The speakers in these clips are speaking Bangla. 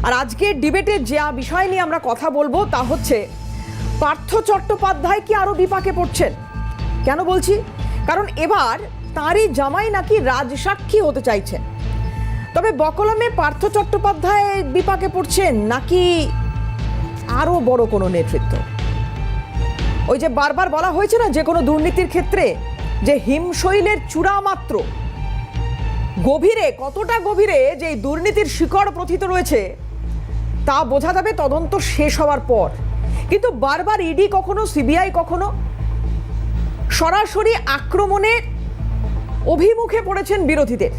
আর আজকের ডিবেটে যে বিষয় নিয়ে আমরা কথা বলবো তা হচ্ছে পার্থ চট্টোপাধ্যায় কি আরো বিপাকে পড়ছেন। কেন বলছি? কারণ এবার তারই জামাই নাকি রাজসাক্ষী হতে চাইছেন। তবে বকলমে পার্থ চট্টোপাধ্যায় বিপাকে পড়ছেন নাকি আরো বড় কোনো নেতৃত্ব? ওই যে বারবার বলা হয়েছে না, যে কোনো দুর্নীতির ক্ষেত্রে যে হিমশৈলের চূড়া মাত্র, গভীরে কতটা গভীরে যে এই দুর্নীতির শিকড় প্রথিত রয়েছে তা বোঝা যাবে তদন্ত শেষ হওয়ার পর। কিন্তু বারবার ইডি কখনো সিবিআই কখনো সরাসরি আক্রমণের অভিমুখে পড়েছেন বিরোধীদের,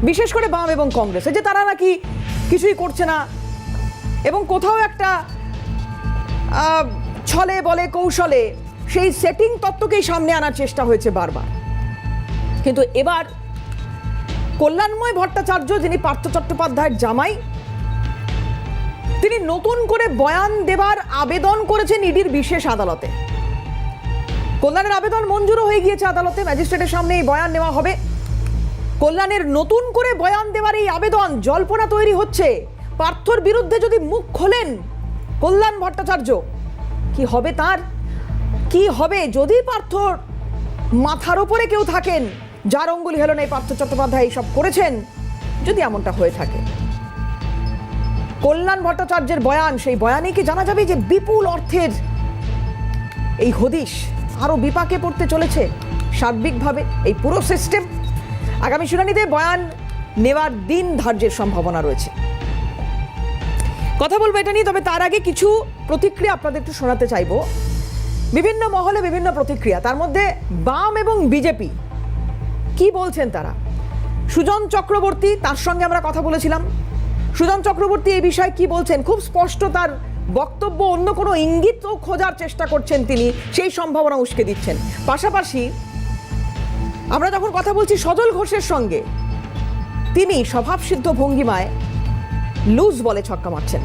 বিশেষ করে বাম এবং কংগ্রেস, যে তারা নাকি কিছুই করছে না এবং কোথাও একটা ছলে বলে কৌশলে সেই সেটিং তত্ত্বকেই সামনে আনার চেষ্টা হয়েছে বারবার। কিন্তু এবার কল্যাণময় ভট্টাচার্য, যিনি পার্থ চট্টোপাধ্যায়ের জামাই, তিনি নতুন করে বয়ান দেবার আবেদন করেছেন ইডির বিশেষ আদালতে। কল্যাণের আবেদন মঞ্জুরও হয়ে গিয়েছে আদালতে, ম্যাজিস্ট্রেটের সামনে এই বয়ান নেওয়া হবে। কল্যাণের নতুন করে বয়ান দেওয়ার এই আবেদন, জল্পনা তৈরি হচ্ছে পার্থর বিরুদ্ধে যদি মুখ খোলেন কল্যাণ ভট্টাচার্য, কি হবে তার? কি হবে যদি পার্থর মাথার উপরে কেউ থাকেন যার অঙ্গুলি হেলনে এই পার্থ চট্টোপাধ্যায় এইসব করেছেন, যদি এমনটা হয়ে থাকে? কল্যাণ ভট্টাচার্যের বয়ান, সেই বয়ানে কি জানা যাবে যে বিপুল অর্থের এই হদিশ আরো বিপাকে পড়তে চলেছে সার্বিকভাবে এই পুরো সিস্টেম? আগামী শুনানিতে বয়ান নেওয়ার দিন ধার্যের সম্ভাবনা রয়েছে। কথা বলবো এটা নিয়ে, তবে তার আগে কিছু প্রতিক্রিয়া আপনাদের একটু শোনাতে চাইবো। বিভিন্ন মহলে বিভিন্ন প্রতিক্রিয়া, তার মধ্যে বাম এবং বিজেপি কি বলছেন তারা। সুজন চক্রবর্তী, তার সঙ্গে আমরা কথা বলেছিলাম। সুজন চক্রবর্তী এই বিষয়ে কি বলছেন, খুব স্পষ্ট তার বক্তব্য, অন্য কোনো ইঙ্গিতও খোঁজার চেষ্টা করছেন তিনি, সেই সম্ভাবনা উস্কে দিচ্ছেন। পাশাপাশি আমরা যখন কথা বলছি সজল ঘোষের সঙ্গে, তিনি স্বভাবসিদ্ধ ভঙ্গিমায় লুজ বলে ছক্কা মারছেন।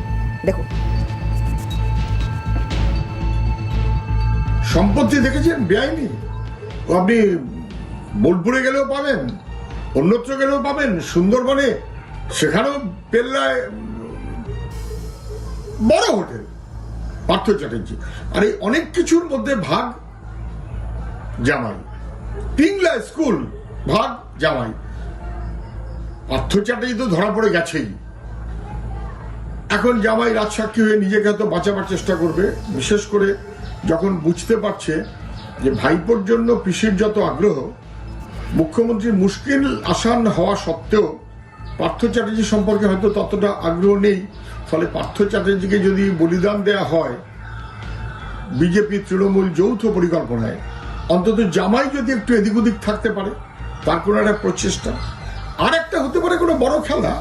দেখুন। সম্পত্তি দেখেছেন বেআইনি, আপনি বোলপুরে গেলেও পাবেন, অন্যত্র গেলেও পাবেন, সুন্দরবনে সেখানেও পেল্লায় বড় হোটেল পার্থ চ্যাটার্জি। আর এই অনেক কিছুর মধ্যে ভাগ জামাই, পিংলা স্কুল ভাগ জামাই। পার্থ চ্যাটার্জি তো ধরা পড়ে গেছেই, এখন জামাই রাজসাক্ষী হয়ে নিজেকে হয়তো বাঁচাবার চেষ্টা করবে, বিশেষ করে যখন বুঝতে পারছে যে ভাইপোর জন্য পিসির যত আগ্রহ, মুখ্যমন্ত্রীর মুশকিল আসান হওয়া সত্ত্বেও পার্থ চ্যাটার্জি সম্পর্কে হয়তো ততটা আগ্রহ নেই। ফলে পার্থ চ্যাটার্জিকে যদি বলিদান দেয়া হয় বিজেপি তৃণমূল যৌথ পরিকল্পনায়, অন্তত জামাই যদি একটু এদিক ওদিক থাকতে পারে, তার কোনো একটা প্রচেষ্টা। আর একটা হতে পারে কোনো বড় খেলা,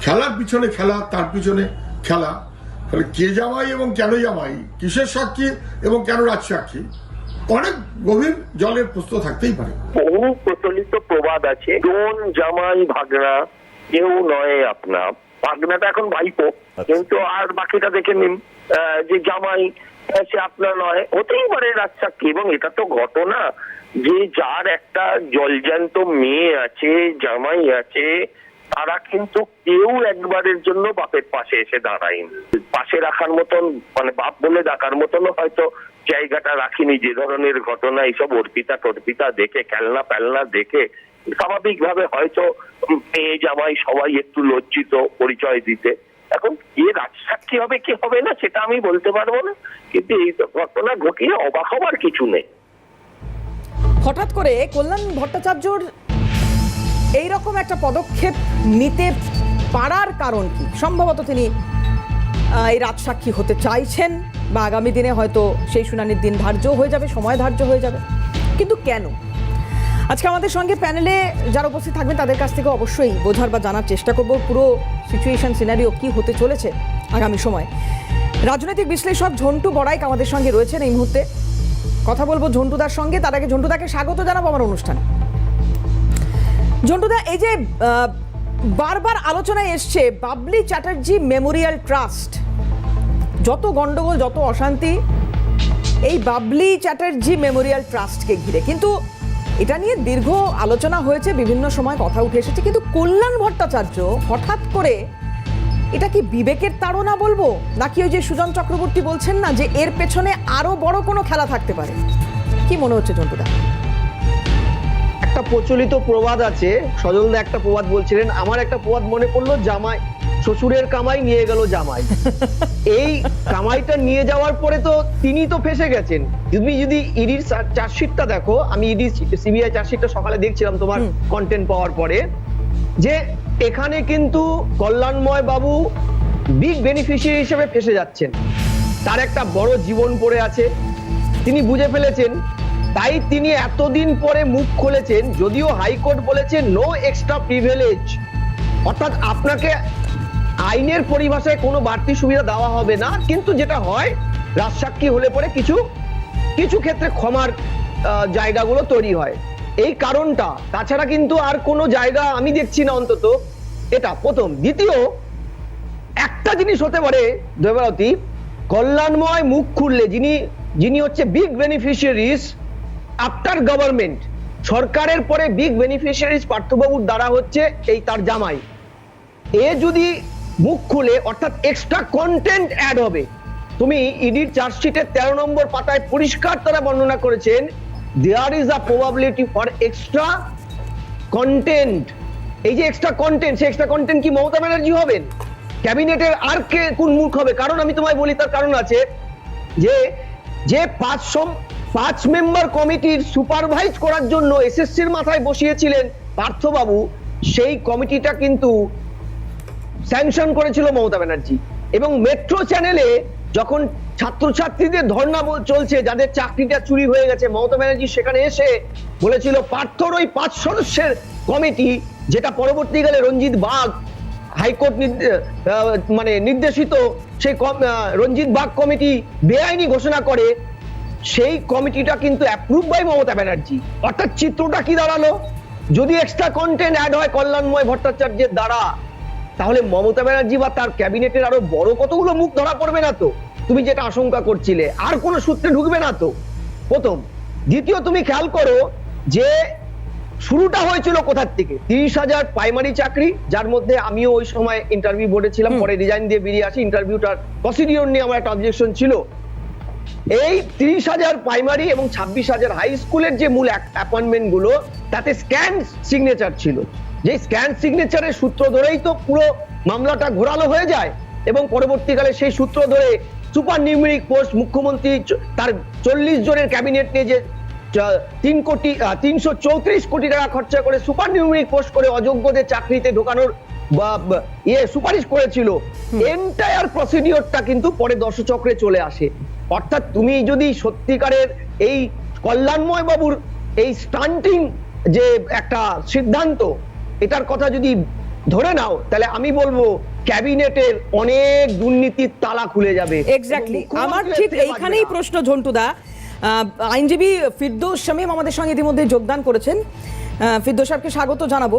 খেলার পিছনে খেলা, তার পিছনে খেলা। ফলে কে জামাই এবং কেন জামাই, কিসের সাক্ষী এবং কেন রাজসাক্ষী, অনেক গভীর জলের প্রশ্ন থাকতেই পারে। বহু প্রচলিত প্রবাদ আছে, কোন জামাই ভাগনা কেউ নয় আপনা। ভাগনাটা এখন ভাইপো, কিন্তু আর বাকিটা দেখে নিন যে জামাই সে আপনার নয়, হতেই পারে রাজসাক্ষী। এবং এটা তো ঘটনা যে যার একটা জলজ্যান্ত মেয়ে আছে, জামাই আছে, তারা কিন্তু কেউ একবারের জন্য বাপের পাশে এসে দাঁড়ায়নি। পাশে রাখার মতন, মানে বাপ বলে ডাকার মতনও হয়তো জায়গাটা রাখিনি। যে ধরনের ঘটনা, এইসব অর্পিতা টর্পিতা দেখে, খেলনা প্যালনা দেখে স্বাভাবিকভাবে হয়তো মেয়ে জামাই সবাই একটু লজ্জিত পরিচয় দিতে। এখন কে রাজসাক্ষী হবে কি হবে না সেটা আমি বলতে পারবো না, কিন্তু এই ঘটনা ঘটিয়ে অবাক হবার কিছু নেই। হঠাৎ করে কল্যাণ ভট্টাচার্যর এইরকম একটা পদক্ষেপ নিতে পারার কারণ কি? সম্ভবত তিনি এই রাজসাক্ষী হতে চাইছেন, বা আগামী দিনে হয়তো সেই শুনানির দিন ধার্য হয়ে যাবে, সময় ধার্য হয়ে যাবে। কিন্তু কেন? আজকে আমাদের সঙ্গে প্যানেলে যারা উপস্থিত থাকবেন তাদের কাছ থেকে অবশ্যই বোঝার বা জানার চেষ্টা করব পুরো সিচুয়েশন, সিনারিও কি হতে চলেছে আগামী সময়। রাজনৈতিক বিশ্লেষক ঝন্টু বড়াইক আমাদের সঙ্গে রয়েছেন এই মুহূর্তে। কথা বলবো ঝন্টুদার সঙ্গে, তার আগে ঝন্টুদাকে স্বাগত জানাবো আমার অনুষ্ঠানে। ঝন্টুদা, এই যে বারবার আলোচনায় এসছে বাবলি চ্যাটার্জি মেমোরিয়াল ট্রাস্ট, যত গন্ডগোল যত অশান্তি এই বাবলি চ্যাটার্জি মেমোরিয়াল ট্রাস্টকে ঘিরে, কিন্তু এটা নিয়ে দীর্ঘ আলোচনা হয়েছে, বিভিন্ন সময় কথা উঠে এসেছে, কিন্তু কল্যাণ ভট্টাচার্য হঠাৎ করে এটা কি বিবেকের তাড়না বলবো, নাকি ওই যে সুজন চক্রবর্তী বলছেন না যে এর পেছনে আরো বড় কোনো খেলা থাকতে পারে? কি মনে হচ্ছে ঝন্টুদা? একটা প্রচলিত প্রবাদ আছে, সজলদা একটা প্রবাদ বলছিলেন, আমার একটা প্রবাদ মনে পড়লো, জামাই শ্বশুরের কামাই নিয়ে গেল জামাই। এই কামাইটা নিয়ে যাওয়ার পরে তো তিনি তো ফেসে গেছেন। তুমি যদি ইডির চার্জশিটটা দেখো, আমি ইডি সিবিআই চার্জশিটটা সকালে দেখছিলাম তোমার কন্টেন্ট পাওয়ার পরে, যে এখানে কিন্তু কল্যাণময় বাবু বিগ বেনিফিশিয়ারি হিসেবে ফেসে যাচ্ছেন। তার একটা বড় জীবন পড়ে আছে, তিনি বুঝে ফেলেছেন, তাই তিনি এতদিন পরে মুখ খুলেছেন। যদিও হাইকোর্ট বলেছে নো এক্সট্রা প্রিভিলেজ, অর্থাৎ আপনাকে আইনের পরিভাষায় কোনো বাড়তি সুবিধা দেওয়া হবে না, কিন্তু যেটা হয় রাজসাক্ষী হলে পরে কিছু কিছু ক্ষেত্রে ক্ষমার জায়গাগুলো তৈরি হয়। এই কারণটা, তাছাড়া কিন্তু আর কোনো জায়গা আমি দেখছি না অন্তত। এটা প্রথম। দ্বিতীয়, একটা জিনিস হতে পারে দেবরাতী, কল্যাণময় মুখ খুললে যিনি হচ্ছে বিগ বেনিফিশিয়ারিজ আফটার গভর্নমেন্ট, সরকারের পরে বিগ বেনিফিশিয়ারিজ পার্থবাবুর দ্বারা হচ্ছে এই তার জামাই, এ যদি মুখ খুলে, অর্থাৎ এক্সট্রা কন্টেন্ট অ্যাড হবে। তুমি ইডির চার্জশিটের 13 নম্বর পাতায় পরিষ্কার তারা বর্ণনা করেছেন, there is a probability for extra content. এই যে এক্সট্রা কন্টেন্ট, সেই এক্সট্রা কন্টেন্ট কি মমতা ব্যানার্জি হবেন? ক্যাবিনেটের আর কে কোন মুখ হবে? কারণ আমি তোমায় বলি, তার কারণ আছে, যে 5 মেম্বার কমিটির সুপারভাইজ করার জন্য এসএসসির মাথায় বসিয়েছিলেন পার্থবাবু, সেই কমিটিটা কিন্তু স্যাংশন করেছিল মমতা ব্যানার্জি। এবং মেট্রো চ্যানেলে যখন ছাত্রছাত্রীদের ধর্ণা চলছে, যাদের চাকরিটা চুরি হয়ে গেছে, মমতা ব্যানার্জি সেখানে এসে বলেছিল পার্থর ওই 5 সদস্যের কমিটি, যেটা পরবর্তীকালে রঞ্জিত বাগ হাইকোর্ট নির্দেশিত সেই রঞ্জিত বাগ কমিটি বেআইনি ঘোষণা করে, সেই কমিটিটা কিন্তু অ্যাপ্রুভ বাই মমতা ব্যানার্জি। অর্থাৎ চিত্রটা কি দাঁড়ালো? যদি এক্সট্রা কন্টেন্ট অ্যাড হয় কল্যাণময় ভট্টাচার্যের দ্বারা, তাহলে মমতা ব্যানার্জি বা তার ক্যাবিনেটের আরো বড় কতগুলো মুখ ধরা পড়বে না তো? তুমি যেটা আশঙ্কা করছিলে, আর কোনো সূত্রে ঢুকবে না তো, প্রথম। দ্বিতীয়, তুমি খেয়াল করো যে শুরুটা হয়েছিল কোথার থেকে? 30,000 প্রাইমারি চাকরি, যার মধ্যে আমিও ওই সময় ইন্টারভিউ বোর্ডে ছিলাম, পরে রিজাইন দিয়ে বেরিয়ে আসি। ইন্টারভিউটার প্রসিডিওর নিয়ে আমার একটা অবজেকশন ছিল। এই 30,000 প্রাইমারি এবং 26,000 হাই স্কুলের যে মূল অ্যাপয়েন্টমেন্ট গুলো, তাতে স্ক্যান সিগনেচার ছিল। যে স্ক্যান সিগনেচারের সূত্র ধরেই তো পুরো মামলাটা ঘোরালো হয়ে যায়, এবং পরবর্তীকালে সেই সূত্র ধরে সুপার নিউমেরিক পোস্ট, মুখ্যমন্ত্রী তার 40 জনের ক্যাবিনেট নিয়ে যে 334 কোটি টাকা খরচা করে সুপার নিউমেরিক পোস্ট করে অযোগ্যদের চাকরিতে ঢোকানোর সুপারিশ করেছিল। এন্টায়ার প্রসিডিওরটা কিন্তু পরে দর্শচক্রে চলে আসে। অর্থাৎ তুমি যদি সত্যিকারের এই কল্যাণময় বাবুর এই স্টান্টিং যে একটা সিদ্ধান্ত, এটার কথা যদি ধরে নাও, তাহলে আমি বলবো ক্যাবিনেটের অনেক দুর্নীতির তালা খুলে যাবে। এক্স্যাক্টলি, আমার ঠিক এইখানেই প্রশ্ন ঝন্টুদা। আইনজীবী ফিরদৌস শামীম আমাদের সঙ্গে ইতিমধ্যে যোগদান করেছেন। ফিরদৌস সাহেবকে স্বাগত জানাবো।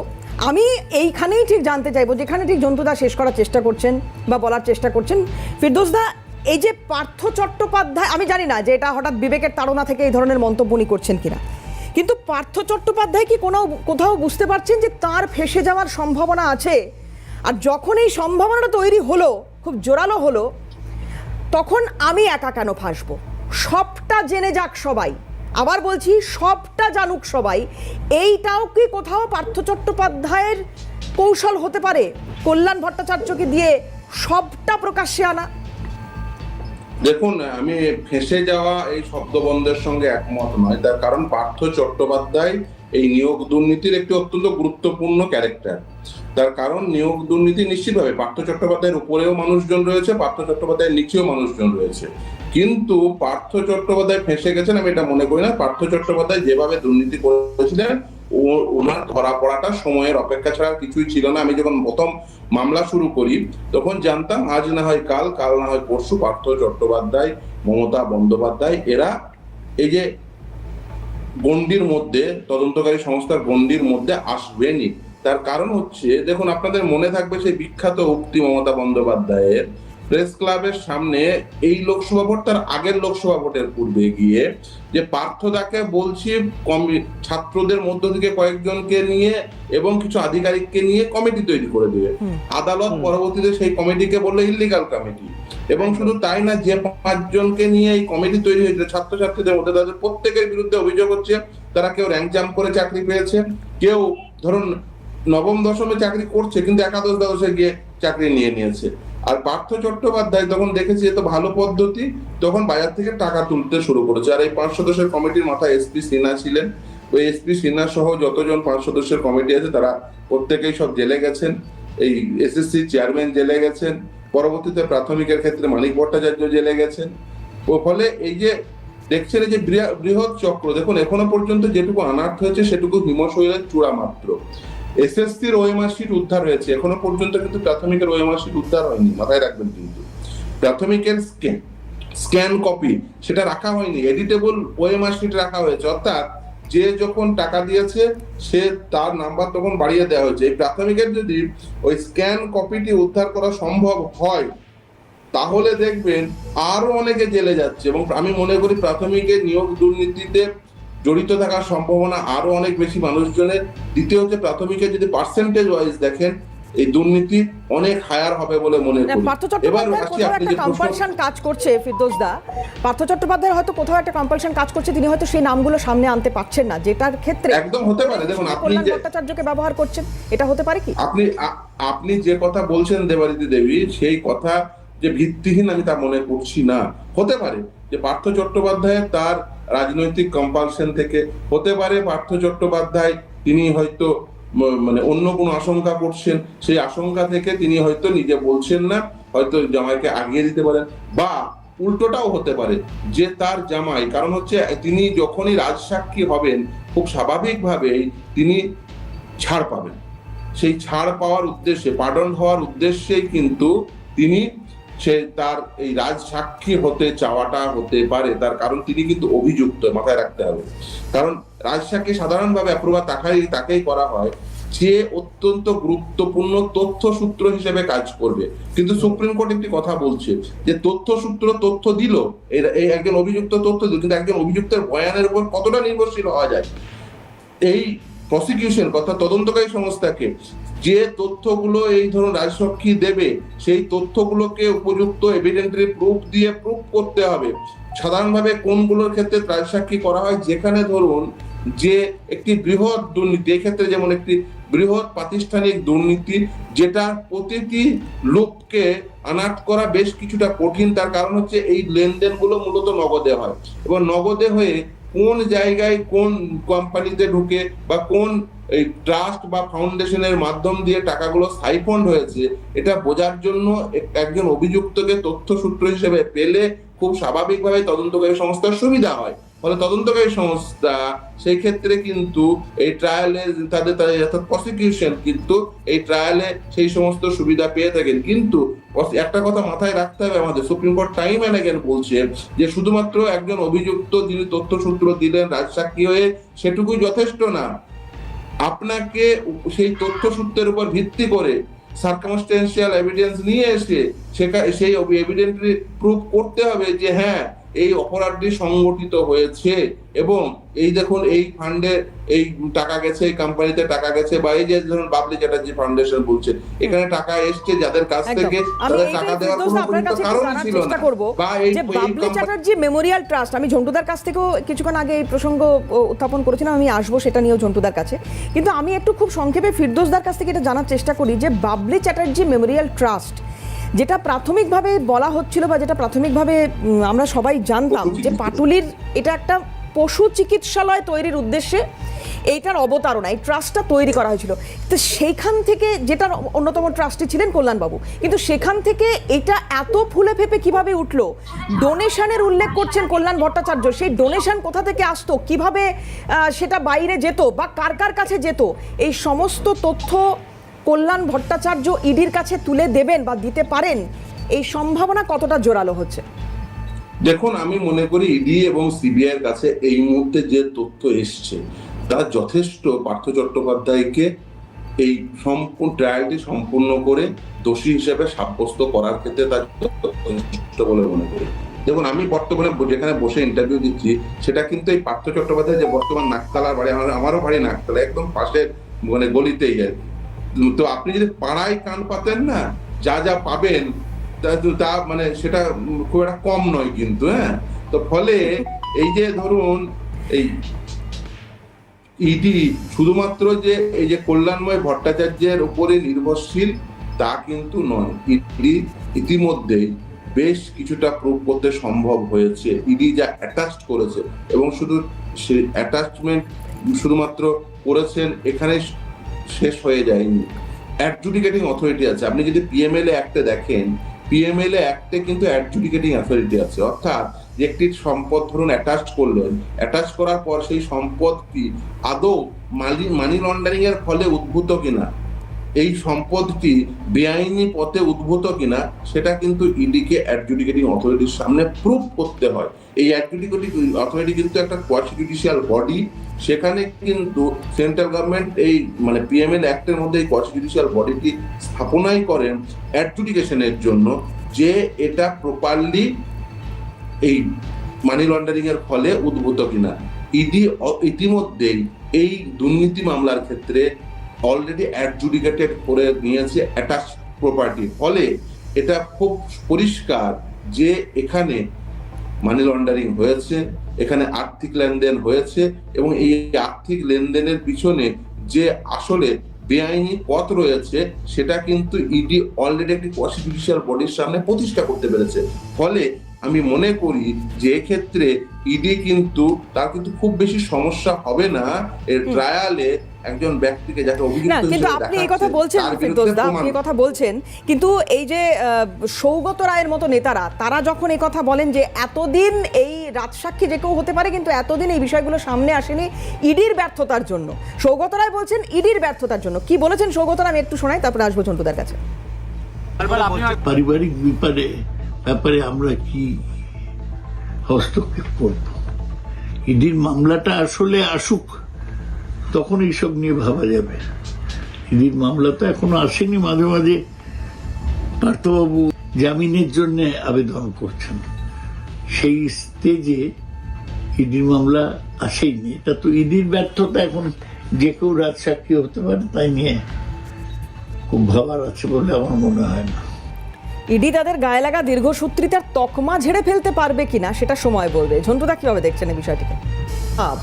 আমি এইখানেই ঠিক জানতে চাইবো, যেখানে ঠিক ঝন্টুদা শেষ করার চেষ্টা করছেন বা বলার চেষ্টা করছেন, ফিরদৌস দা, এই যে পার্থ চট্টোপাধ্যায়, আমি জানি না যে এটা হঠাৎ বিবেকের তাড়না থেকে এই ধরনের মন্তব্য উনি করছেন কিনা, কিন্তু পার্থ চট্টোপাধ্যায় কি কোথাও বুঝতে পারছেন যে তার ফেঁসে যাওয়ার সম্ভাবনা আছে? আর যখন এই সম্ভাবনাটা তৈরি হলো, খুব জোরালো হলো, তখন আমি একা কেন ফাঁসবো? সবটা জেনে যাক সবাই, আবার বলছি সবটা জানুক সবাই, এইটাও কি কোথাও পার্থ চট্টোপাধ্যায়ের কৌশল হতে পারে? কল্যাণ ভট্টাচার্যকে দিয়ে সবটা প্রকাশ্যে আনা? দেখুন, আমি ফেঁসে যাওয়া এই শব্দবন্ধের সঙ্গে একমত নয়। তার কারণ পার্থ চট্টোপাধ্যায় এই নিয়োগ দুর্নীতির একটি অত্যন্ত গুরুত্বপূর্ণ ক্যারেক্টার। তার কারণ নিয়োগ দুর্নীতি নিশ্চিতভাবে পার্থ চট্টোপাধ্যায়ের উপরেও মানুষজন রয়েছে, পার্থ চট্টোপাধ্যায়ের নিচেও মানুষজন রয়েছে, কিন্তু পার্থ চট্টোপাধ্যায় ফেঁসে গেছেন আমি এটা মনে করি না। পার্থ চট্টোপাধ্যায় যেভাবে দুর্নীতি করেছিলেন, ওনার ধরা পড়াটা সময়ের অপেক্ষা ছাড়া কিছুই ছিল না। আমি যখন প্রথম মামলা শুরু করি তখন জানতাম আজ না হয় কাল, কাল না হয় পরশু পার্থ চট্টোপাধ্যায়, মমতা বন্দ্যোপাধ্যায় এরা এই যে গণ্ডির মধ্যে, তদন্তকারী সংস্থার গণ্ডির মধ্যে আসবেনই। তার কারণ হচ্ছে, দেখুন আপনাদের মনে থাকবে সেই বিখ্যাত উক্তি মমতা বন্দ্যোপাধ্যায়ের, প্রেস ক্লাবের সামনে এই লোকসভা ভোট তার আগের লোকসভা ভোটের পূর্বে গিয়ে যে পার্থদাকে বলছি ছাত্রদের মধ্য থেকে কয়েকজনকে নিয়ে এবং কিছু আধিকারিককে নিয়ে কমিটি তৈরি করে দিবে। আদালত পরবর্তীতে সেই কমিটিকে বললো ইল্লিগাল কমিটি। এবং শুধু তাই না, যে 5 জনকে নিয়ে এই কমিটি তৈরি হয়েছিল ছাত্রছাত্রীদের মধ্যে, তাদের প্রত্যেকের বিরুদ্ধে অভিযোগ হচ্ছে তারা কেউ র্যাঙ্ক জাম্প করে চাকরি পেয়েছে, কেউ ধরুন নবম দশমে চাকরি করছে কিন্তু একাদশ দ্বাদশে গিয়ে চাকরি নিয়ে নিয়েছে। আর পার্থ চট্টোপাধ্যায় তখন দেখেছে এ তো ভালো পদ্ধতি, তখন বাজার থেকে টাকা তুলতে শুরু করেছে। আর এই 5 সদস্যের কমিটির মাথায় এসপি সিনহা ছিলেন। ওই এসপি সিনহা সহ যতজন 5 সদস্যের কমিটি আছে তারা প্রত্যেকেই সব জেলে গেছেন। এই এসএসসি চেয়ারম্যান জেলে গেছেন, পরবর্তীতে প্রাথমিকের ক্ষেত্রে মানিক ভট্টাচার্য জেলে গেছেন। ও ফলে এই যে দেখছেন এই যে বৃহৎ চক্র, দেখুন এখনো পর্যন্ত যেটুকু আনার্থ হয়েছে সেটুকু হিমশৈলের চূড়া মাত্র। এসএসসির ওএমআর শিট উদ্ধার হয়েছে, এখনো পর্যন্ত কিন্তু প্রাথমিকের ওএমআর শিট উদ্ধার হয়নি, মাথায় রাখবেন। কিন্তু প্রাথমিকের স্ক্যান কপি সেটা রাখা হয়নি, এডিটেবল ওএমআর শিট রাখা হয়েছে। অর্থাৎ যে যখন টাকা দিয়েছে সে তার নাম্বার তখন বাড়িয়ে দেওয়া হয়েছে। এই প্রাথমিকের যদি ওই স্ক্যান কপিটি উদ্ধার করা সম্ভব হয় তাহলে দেখবেন আরো অনেকে জেলে যাচ্ছে। এবং আমি মনে করি প্রাথমিকের নিয়োগ দুর্নীতিতে জড়িত থাকার সম্ভাবনা আরো অনেক বেশি মানুষজনের। দ্বিতীয় হচ্ছে প্রাথমিকের যদি পার্সেন্টেজ ওয়াইজ দেখেন এই দুর্নীতি অনেক হায়ার হবে বলে মনে করি। পার্থ চট্টোপাধ্যায় কোথাও একটা কম্পালশন কাজ করছে, ফিরদৌস দা, পার্থ চট্টোপাধ্যায় হয়তো কোথাও একটা কম্পালশন কাজ করছে, তিনি হয়তো সেই নামগুলো সামনে আনতে পারছেন না, যেটার ক্ষেত্রে একদম হতে পারে। দেখুন আপনি যে ভট্টাচার্যকে ব্যবহার করছেন, এটা হতে পারে কি? আপনি যে কথা বলছেন দেবাদিতি দেবী, সেই কথা যে ভিত্তিহীন আমি তা মনে করছি না। হতে পারে যে পার্থ চট্টোপাধ্যায় তার রাজনৈতিক কম্পালশন থেকে, হতে পারে পার্থ চট্টোপাধ্যায় তিনি হয়তো মানে অন্য কোনো আশঙ্কা করছেন, সেই আশঙ্কা থেকে তিনি হয়তো নিজে বলছেন না, হয়তো জামাইকে আগিয়ে দিতে পারেন। বা উল্টোটাও হতে পারে যে তার জামাই, কারণ হচ্ছে তিনি যখনই রাজসাক্ষী হবেন খুব স্বাভাবিকভাবেই তিনি ছাড় পাবেন, সেই ছাড় পাওয়ার উদ্দেশ্যে, পার্ডন হওয়ার উদ্দেশ্যেই কিন্তু তিনি সে তার এই রাজসাক্ষী হতে চাওয়াটা হতে পারে। তার কারণ তিনি কিন্তু অভিযুক্ত, মাথায় রাখতে হবে। কারণ রাজসাক্ষী সাধারণভাবে অ্যাপ্রুভার তাকেই করা হয় যে অত্যন্ত গুরুত্বপূর্ণ তথ্য সূত্র হিসেবে কাজ করবে। কিন্তু সুপ্রিম কোর্ট একটি কথা বলছে যে তথ্য সূত্র তথ্য দিল, এই একজন অভিযুক্ত তথ্য দিল, কিন্তু একজন অভিযুক্তের বয়ানের উপর কতটা নির্ভরশীল হওয়া যায়। এই প্রসিকিউশন কথা তদন্তকারী সংস্থাকে যে তথ্যগুলো এই ধরুন রাজসাক্ষী দেবে সেই তথ্যগুলোকে উপযুক্ত এভিডেন্টারি প্রুফ দিয়ে প্রুফ করতে হবে। সাধারণভাবে কোনগুলোর ক্ষেত্রে রাজসাক্ষী করা হয়, যেখানে ধরুন যে একটি বৃহৎ দুর্নীতি, এই ক্ষেত্রে যেমন একটি বৃহৎ প্রাতিষ্ঠানিক দুর্নীতি যেটা প্রতিটি লোককে আনাট করা বেশ কিছুটা কঠিন। তার কারণ হচ্ছে এই লেনদেনগুলো মূলত নগদে হয়, এবং নগদে হয়ে কোন জায়গায় কোন কোম্পানিতে ঢুকে বা কোন এই ট্রাস্ট বা ফাউন্ডেশনের মাধ্যম দিয়ে টাকাগুলো সাইফন্ড হয়েছে এটা বোঝার জন্য একজন অভিযুক্তকে তথ্য সূত্র হিসেবে পেলে খুব স্বাভাবিকভাবে তদন্তকারী সংস্থার সুবিধা হয়। ফলে তদন্তকারী সংস্থা সেই ক্ষেত্রে কিন্তু এই ট্রায়ালে তাদের অর্থাৎ প্রসিকিউশন কিন্তু এই ট্রায়ালে সেই সমস্ত সুবিধা পেয়ে থাকেন। কিন্তু একটা কথা মাথায় রাখতে হবে আমাদের, supreme court time and again বলছে যে শুধুমাত্র একজন অভিযুক্ত যিনি তথ্য সূত্র দিলেন রাজসাক্ষী হয়ে সেটুকুই যথেষ্ট না, আপনাকে সেই তথ্য সূত্রের উপর ভিত্তি করে সার্কামস্টেন্সিয়াল এভিডেন্স নিয়ে এসে সেই এভিডেন্টারি প্রুফ করতে হবে যে হ্যাঁ এই অপরাধটি সংগঠিত হয়েছে এবং এই দেখুন এই ফান্ডে এই টাকা গেছে, এই কোম্পানিতে টাকা গেছে, বা এই যে ধরুন বাবলি চ্যাটার্জি ফাউন্ডেশন বলছে এখানে টাকা এসছে যাদের কাছ থেকে তাদের টাকা দেওয়ার কোনো কারণ ছিল না। বা এই বাবলি চ্যাটার্জি মেমোরিয়াল ট্রাস্ট, আমি ঝন্টুদার কাছ থেকেও কিছুক্ষণ আগে এই প্রসঙ্গ উত্থাপন করেছিলাম, আমি আসবো সেটা নিয়েও ঝন্টুদার কাছে, কিন্তু আমি একটু খুব সংক্ষেপে ফিরদৌসদার কাছ থেকে এটা জানার চেষ্টা করি যে বাবলি চ্যাটার্জি মেমোরিয়াল ট্রাস্ট যেটা প্রাথমিকভাবে বলা হচ্ছিল বা যেটা প্রাথমিকভাবে আমরা সবাই জানতাম যে পাটুলির এটা একটা পশু চিকিৎসালয় তৈরির উদ্দেশ্যে এইটার অবতারণা, এই ট্রাস্টটা তৈরি করা হয়েছিল। তো সেইখান থেকে, যেটার অন্যতম ট্রাস্টি ছিলেন কল্যাণবাবু, কিন্তু সেখান থেকে এটা এত ফুলে ফেপে কিভাবে উঠলো? ডোনেশনের উল্লেখ করছেন কল্যাণ ভট্টাচার্য, সেই ডোনেশন কোথা থেকে আসতো, কিভাবে সেটা বাইরে যেত বা কার কার কাছে যেত, এই সমস্ত তথ্য কল্যাণ ভট্টাচার্য ইডির কাছে তুলে দেবেন বা দিতে পারেন, এই সম্ভাবনা কতটা জোরালো হচ্ছে? দেখুন আমি মনে করি ইডি এবং সিবিআই এর কাছে এই মুহূর্তে যে তথ্য এসছে তা যথেষ্ট পার্থ চট্টোপাধ্যায়কে এই সম্পূর্ণ ট্রায়ালটি সম্পূর্ণ করে দোষী হিসেবে সাব্যস্ত করার ক্ষেত্রে তার যথেষ্ট বলে মনে করি। দেখুন, আমি বর্তমানে যেখানে বসে ইন্টারভিউ দিচ্ছি সেটা কিন্তু এই পার্থ চট্টোপাধ্যায় যে বর্তমান নাকতলার বাড়ি, আমারও বাড়ি নাকতলা, একদম পাশে মানে গলিতেই আর কি। তো আপনি যদি পাড়ায় কান পাতেন না, যা যা পাবেন তা মানে সেটা খুব একটা কম নয় কিন্তু। হ্যাঁ, তো ফলে এই যে ধরুন এই ইডি শুধুমাত্র যে এই যে কল্যাণময় ভট্টাচার্যের উপরে নির্ভরশীল তা কিন্তু নয়। ইডি ইতিমধ্যেই বেশ কিছুটা প্রুভ করতে সম্ভব হয়েছে। ইডি যা অ্যাটাচড করেছে, এবং শুধু সেই অ্যাটাচমেন্ট শুধুমাত্র করেছেন এখানে শেষ হয়ে যায়নি। অ্যাডজুডিকেটিং অথরিটি আছে। আপনি যদি পিএমএলএ অ্যাক্টে দেখেন, পিএমএলএ অ্যাক্টে কিন্তু অ্যাডজুডিকেটিং অথরিটি আছে। অর্থাৎ একটি সম্পদ ধরুন অ্যাটাচ করলেন, অ্যাটাচ করার পর সেই সম্পদটি আদৌ মানি লন্ডারিং এর ফলে উদ্ভূত কিনা, এই সম্পদটি বেআইনি পথে উদ্ভূত কিনা, সেটা কিন্তু ইডিকে অ্যাডজুডিকেটিং অথরিটির সামনে প্রুভ করতে হয়। এই অ্যাডজুডিকেটিং অথরিটি কিন্তু একটা কোয়াসি জুডিশিয়াল বডি। সেখানে কিন্তু সেন্ট্রাল গভর্নমেন্ট এই মানে পিএমএল অ্যাক্টের মধ্যে এই কোয়াসি জুডিশিয়াল বডিটি স্থাপনাই করেন অ্যাডজুডিকেশনের জন্য, যে এটা প্রপারলি এই মানি লন্ডারিং এর ফলে উদ্ভূত কিনা। ইডি ইতিমধ্যেই এই দুর্নীতি মামলার ক্ষেত্রে অলরেডি অ্যাডজুডিকেটেড করে নিয়েছে অ্যাটাচ প্রপার্টি। ফলে এটা খুব পরিষ্কার যে এখানে মানি লন্ডারিং হয়েছে, এখানে আর্থিক লেনদেন হয়েছে, এবং এই আর্থিক লেনদেনের পিছনে যে আসলে বেআইনি পথ রয়েছে সেটা কিন্তু ইডি অলরেডি একটি কোয়াসি জুডিশিয়াল বডির সামনে প্রতিষ্ঠা করতে পেরেছে। ফলে আমি মনে করি যে এক্ষেত্রে ইডি কিন্তু তার কিন্তু খুব বেশি সমস্যা হবে না এর ট্রায়ালে একজন ব্যক্তিকে যাকে অভিযুক্ত না, কিন্তু আপনি এই কথা বলছেন ফিরদৌস দা, আপনি এই কথা বলছেন, কিন্তু এই যে সৌগত রায়ের মতো নেতারা তারা যখন এই কথা বলেন যে এতদিন এই রাজসাক্ষী যে কেউ হতে পারে, কিন্তু এতদিন এই বিষয়গুলো সামনে আসেনি ইডির ব্যর্থতার জন্য। সৌগত রায় বলছেন ইডির ব্যর্থতার জন্য। কি বলেছেন সৌগত রায়, আমি একটু শোনাই, তারপরে আসবো চন্টুদার কাছে। পারিবারিক ব্যাপারে আমরা কি হস্তক্ষেপ করব? ইডির মামলাটা আসলে আসুক, তখন এইসব নিয়ে ভাবা যাবে। ইডির মামলা তো এখনো আসেনি। মাঝে মাঝে পার্থবাবু জামিনের জন্য আবেদন করছেন, সেই স্টেজে ইডির মামলা আসেনি। এটা তো ইডির ব্যর্থতা। এখন যে কেউ রাজসাক্ষী হতে পারে, তাই নিয়ে খুব ভাবার আছে বলে আমার মনে হয় না। ইডি তাদের গায়ে লাগা দীর্ঘসূত্রিতার তকমা ঝেড়ে ফেলতে পারবে কিনা সেটা সময় বলবে। ঝন্টুদা কিভাবে দেখছেন এই বিষয়টিকে?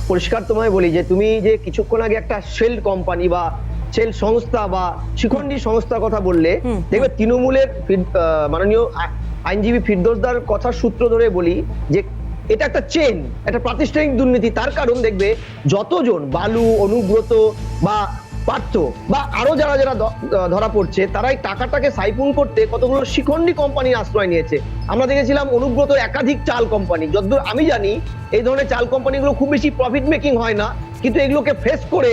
পরিষ্কার তোমায় বলি যে তুমি যে কিছুক্ষণ আগে একটা সেল কোম্পানি বা সেল সংস্থা বা শিখণ্ডী সংস্থার কথা বললে, দেখবে তৃণমূলের মাননীয় আইনজীবী ফিরদৌসদার কথার সূত্র ধরে বলি যে এটা একটা চেন, একটা প্রাতিষ্ঠানিক দুর্নীতি। তার কারণ দেখবে যতজন বালু, অনুব্রত বা পার্থ বা আরো যারা যারা ধরা পড়ছে, তারাই টাকাটাকে সাইফুন করতে কতগুলো শিখণ্ডী কোম্পানির আশ্রয় নিয়েছে। আমরা দেখেছিলাম অনুব্রত একাধিক চাল কোম্পানি। যতদূর আমি জানি এই ধরনের চাল কোম্পানিগুলো খুব বেশি প্রফিট মেকিং হয় না, কিন্তু এগুলোকে ফেস করে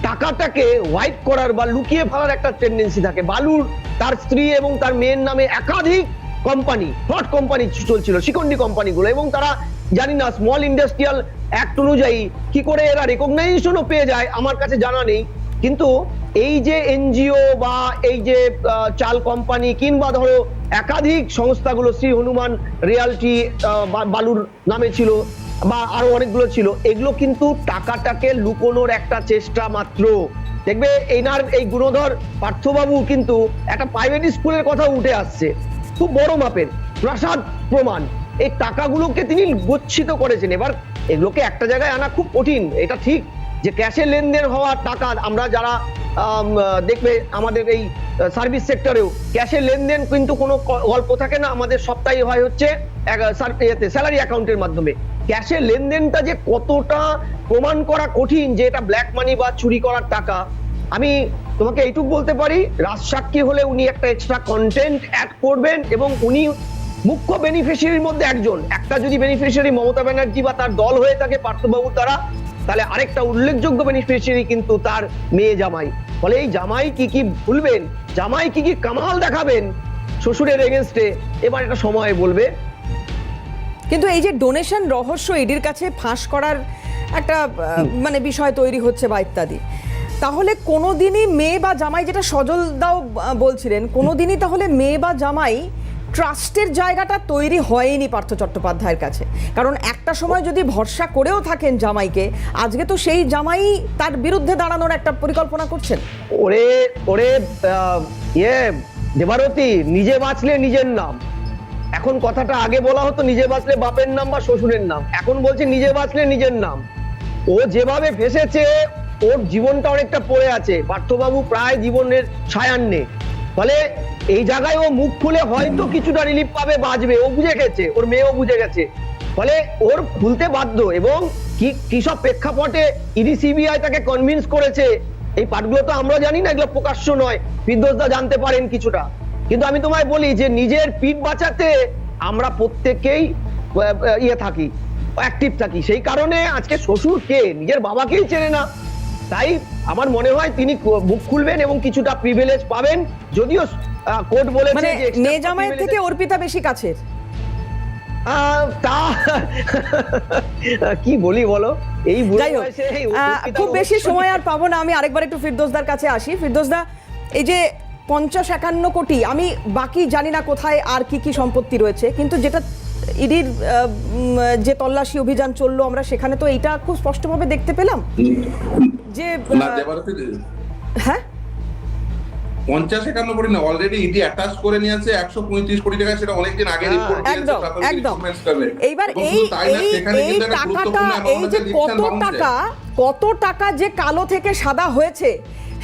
টাকাটাকে হোয়াইট করার বা লুকিয়ে ফেলার একটা টেন্ডেন্সি থাকে। বালুর তার স্ত্রী এবং তার মেয়ের নামে একাধিক কোম্পানি, ফ্রড কোম্পানি চলছিল, শিখণ্ডী কোম্পানিগুলো, এবং তারা জানি না স্মল ইন্ডাস্ট্রিয়াল অ্যাক্ট অনুযায়ী কি করে এরা রেকগনাইজেশনও পেয়ে যায়, আমার কাছে জানা নেই। কিন্তু এই যে এনজিও বা এই যে চাল কোম্পানি কিংবা ধরো একাধিক সংস্থাগুলো, শ্রী হনুমান রিয়ালটি বালুর নামে ছিল বা আরো অনেকগুলো ছিল, এগুলো কিন্তু টাকাটাকে লুকোনোর একটা চেষ্টা মাত্র। দেখবে এনার এই গুণধর পার্থবাবু কিন্তু একটা প্রাইভেট স্কুলের কথা উঠে আসছে, খুব বড় মাপের প্রাসাদ প্রমাণ। এই টাকাগুলোকে তিনি গচ্ছিত করেছেন। এবার এগুলোকে একটা জায়গায় আনা খুব কঠিন, এটা ঠিক যে ক্যাশে লেনদেন হওয়া টাকা, আমরা যারা দেখবে আমাদের এই সার্ভিস সেক্টরেও ক্যাশে লেনদেন কিন্তু কোনো গল্প থাকে না, আমাদের সপ্তাহে হয় হচ্ছে স্যালারি অ্যাকাউন্টের মাধ্যমে। ক্যাশে লেনদেনটা যে কতটা প্রমাণ করা কঠিন যে এটা ব্ল্যাক মানি বা চুরি করার টাকা, আমি তোমাকে এইটুকু বলতে পারি, রাজসাক্ষী হলে উনি একটা এক্সট্রা কন্টেন্ট অ্যাড করবেন, এবং উনি মুখ্য বেনিফিশিয়ারির মধ্যে একজন। একটা যদি বেনিফিশিয়ারি মমতা ব্যানার্জি বা তার দল হয়ে থাকে পার্থবাবু দ্বারা, তাহলে আরেকটা উল্লেখযোগ্য বেনিফিশিয়ারি কিন্তু তার মেয়ে জামাই। ফলে এই জামাই কি কি ভুলবেন, জামাই কি কি কামাল দেখাবেন শ্বশুরের এগেনস্টে, এবার এটা সময় বলবে। কিন্তু এই যে ডোনেশন রহস্য ইডির কাছে ফাঁস করার একটা মানে বিষয় তৈরি হচ্ছে বা ইত্যাদি, তাহলে কোনোদিনই মেয়ে বা জামাই, যেটা সজল দাও বলছিলেন, কোনোদিনই তাহলে মেয়ে বা জামাই ট্রাস্টের জায়গাটা তৈরি হয়নি পার্থ চট্টোপাধ্যায়ের কাছে। কারণ একটা সময় যদি ভরসা করেও থাকেন জামাইকে, আজকে তো সেই জামাই তার বিরুদ্ধে দাঁড়ানোর একটা পরিকল্পনা করছেন। ওরে ওরে দেবারতী, নিজে বাঁচলে নিজের নাম। এখন কথাটা আগে বলা হতো নিজে বাঁচলে বাপের নাম বা শ্বশুরের নাম, এখন বলছে নিজে বাঁচলে নিজের নাম। ও যেভাবে ফেসেছে, ওর জীবনটা অনেকটা পড়ে আছে, পার্থবাবু প্রায় জীবনের সায়ান্নে। ফলে এই জায়গায় ও মুখ খুলে হয়তো কিছুটা রিলিফ পাবে, বাঁচবে। ও বুঝে গেছে, ওর মেয়েও বুঝে গেছে। ফলে ওর খুলতে বাধ্য। এবং কি সব প্রেক্ষাপটে ইডি সিবিআই তাকে কনভিন্স করেছে, এই পাঠগুলো তো আমরা জানি না, এগুলো প্রকাশ্য নয়, ফিরদৌসদা জানতে পারেন কিছুটা। কিন্তু আমি তোমায় বলি যে নিজের পিঠ বাঁচাতে আমরা প্রত্যেকেই থাকি, অ্যাক্টিভ থাকি। সেই কারণে আজকে শ্বশুর কে, নিজের বাবাকেই চেনে না। তাই আমার মনে হয় তিনি মুখ খুলবেন এবং কিছুটা প্রিভিলেজ পাবেন, যদিও কোর্ট বলেছে মানে যে মেয়ে জামাইয়ের থেকে অর্পিতা বেশি কাছের। তা কি বলি বলো, এই যাই হোক, খুব বেশি সময় আর পাবো না, আমি আরেকবার একটু ফিরদৌসদার কাছে আসি। ফিরদৌসদা, এই যে 50-51 কোটি, আমি বাকি জানি না কোথায় আর কি সম্পত্তি রয়েছে, কিন্তু যেটা ইডির যে তল্লাশি অভিযান চললো, আমরা সেখানে তো এইটা খুব স্পষ্টভাবে দেখতে পেলাম যে হ্যাঁ 50-51 কোটি না, অলরেডি ইডি অ্যাটাচ করে নিয়েছে 135 কোটি টাকা, সেটা অনেকদিন আগে রিপোর্ট দিয়েছে একদম প্রাথমিক একদম। ইনফরমেশনে। এইবার এই টাকাটা, এই যে কত টাকা যে কালো থেকে সাদা হয়েছে,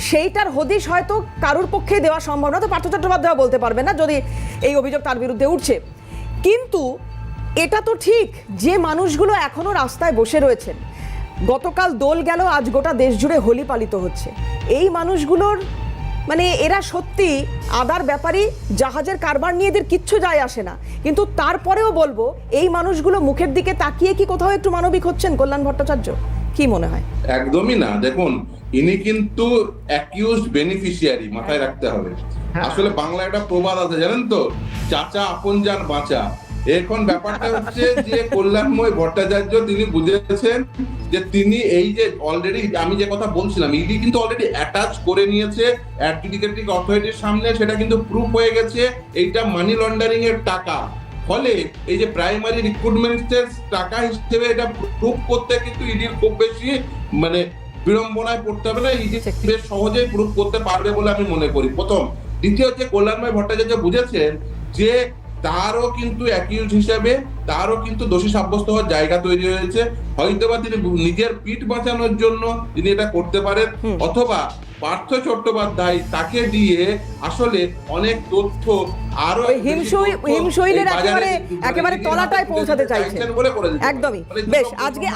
সেইটার হদিশ হয়তো কারুর পক্ষে দেওয়া সম্ভব না, তো পার্থ চট্টোপাধ্যায় বলতে পারবে না যদি এই অভিযোগ তার বিরুদ্ধে উঠছে। কিন্তু এটা তো ঠিক যে মানুষগুলো এখনো রাস্তায় বসে রয়েছেন, গতকাল দোল গেল, আজ গোটা দেশ জুড়ে হোলি পালিত হচ্ছে, এই মানুষগুলোর মানে এরা সত্যি আদার ব্যাপারই, জাহাজের কারবার নিয়ে এদের কিচ্ছু যায় আসে না, কিন্তু তারপরেও বলবো এই মানুষগুলো মুখের দিকে তাকিয়ে কি কোথাও একটু মানবিক হচ্ছেন? কল্যাণ ভট্টাচার্য, কি মনে হয়? একদমই না। দেখুন, ইনি কিন্তু অ্যাকিউজড বেনিফিশিয়ারি, মাথায় রাখতে হবে। আসলে বাংলা একটা প্রবাদ আছে জানেন তো, চাচা আপন জান বাঁচা। এখন ব্যাপারটা হচ্ছে যে কল্যাণময় ভট্টাচার্য তিনি বুঝেছেন যে তিনি এই যে অলরেডি আমি যে কথা বলছিলাম, ইডি কিন্তু অলরেডি অ্যাটাচ করে নিয়েছে অ্যাডজুডিকেটিং অথরিটির সামনে, সেটা কিন্তু প্রুফ হয়ে গেছে এইটা মানি লন্ডারিং এর টাকা। ফলে এই যে প্রাইমারি রিক্রুটমেন্টের টাকা হিসেবে এটা প্রুফ করতে কিন্তু ইডির খুব বেশি মানে বিড়ম্বনায় পড়তে হবে না, ইডি বেশ সহজেই প্রুফ করতে পারবে বলে আমি মনে করি। প্রথম। দ্বিতীয় হচ্ছে কল্যাণময় ভট্টাচার্য বুঝেছেন যে তারও কিন্তু অ্যাকিউজ হিসেবে তারও কিন্তু দোষী সাব্যস্ত হওয়ার জায়গা তৈরি হয়েছে। হয়তোবা তিনি নিজের পিঠ বাঁচানোর জন্য তিনি এটা করতে পারেন, অথবা পার্থ চট্টোপাধ্যায় তাকে দিয়ে আসলে অনেক তথ্য আরো হিমশৈলের একেবারে তলাটায় পৌঁছাতে চাইছেন। একদমই। বেশ, আজকে